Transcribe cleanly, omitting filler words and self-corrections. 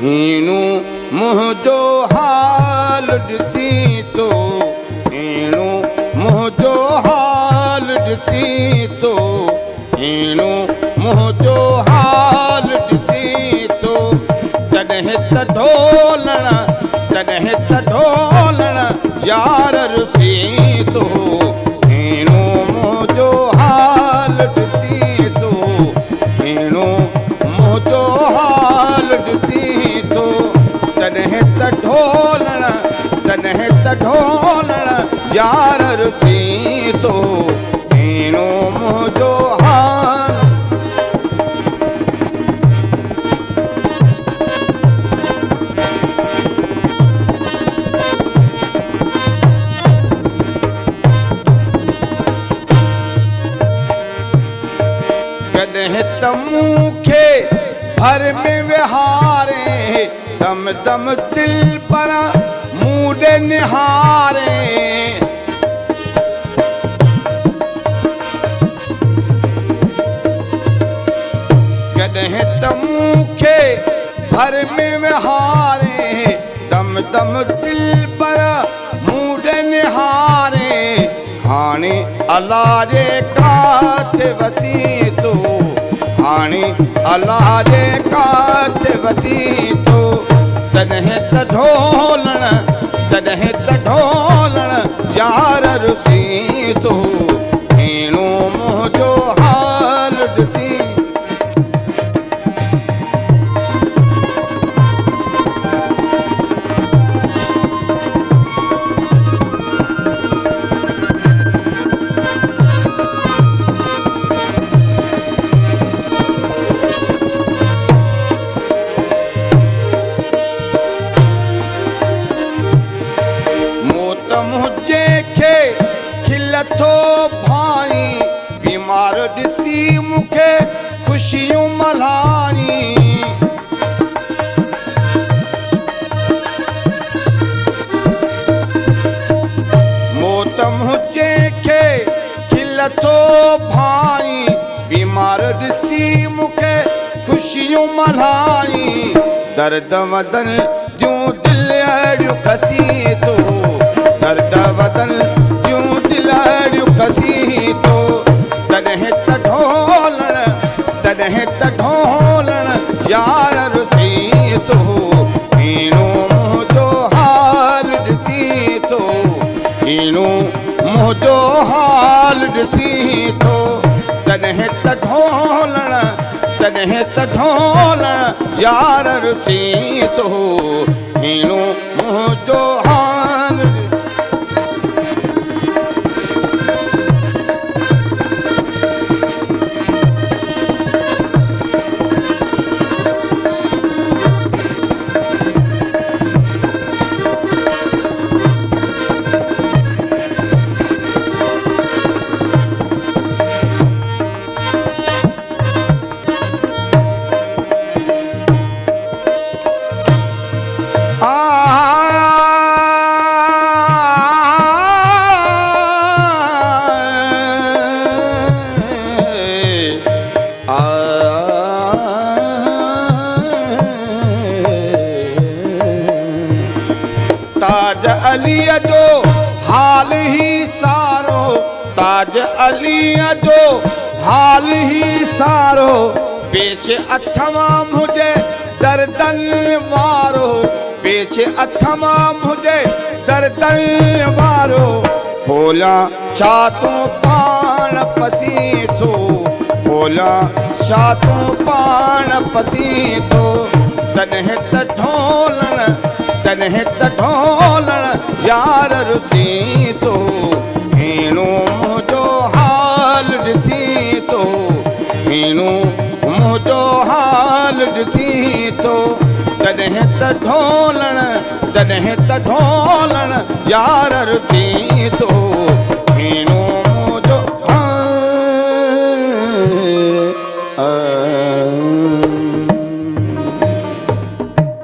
हीणू मुंहिंजो हाल ॾिसी तो हीणू मुंहिंजो हाल ॾिसी तो हीणू मुंहिंजो हाल ॾिसी तो तॾहिं त ढोलण यार रुसी तो हीणू मुंहिंजो हाल ॾिसी तो हीणू मुंहिंजो हाल ॾिसी तो तॾहिं त ढोलण यार रुसी तो हीणू मुंहिंजो हाल कॾहिं त मूंखे घर में विहारे दम दम दिल पर मूं ॾे निहारे कॾहिं त मूंखे घर में विहारे दम दम दिल पर मूं ॾे निहारे हाणे अलाह जे काथे वसी तो हाणे अलाह जे काथे वसी तो तॾहिं त ढोलण यार रुसी तो हीणू मुंहिंजो हाल ॾिसी थो भाई बीमार ॾिसी मूंखे ख़ुशियूं मल्हाई मौत मुंहिंजे खे खिल थो भाई बीमार ॾिसी मूंखे ख़ुशियूं मल्हाई दर्द वदन जूं दिल अहिड़ियूं खसी तो दर्द वदन खसी तो तॾहिं त ढोलण यार रुसी तो हीणू मुंहिंजो हाल ॾिसी तो हीणू मुंहिंजो हाल ॾिसी तो तॾहिं त ढोलण यार रुसी तो हीणू मुंहिंजो हाल ताज अलीअ जो हाल ही सारो ताज अलीअ जो हाल ही सारो पेच अथवा मुझे दर्दन वारो पेच अथवा मुझे दर्दन वारो खोला छा तूं पाण पसीथो खोला छा तूं पाण पसीथो तॾहिं त ढोलण यार रुसी तो हीणू मुंहिंजो हाल ॾिसी तो हीणू मुंहिंजो हाल ॾिसी तो तॾहिं त ढोलण यार रुसी तो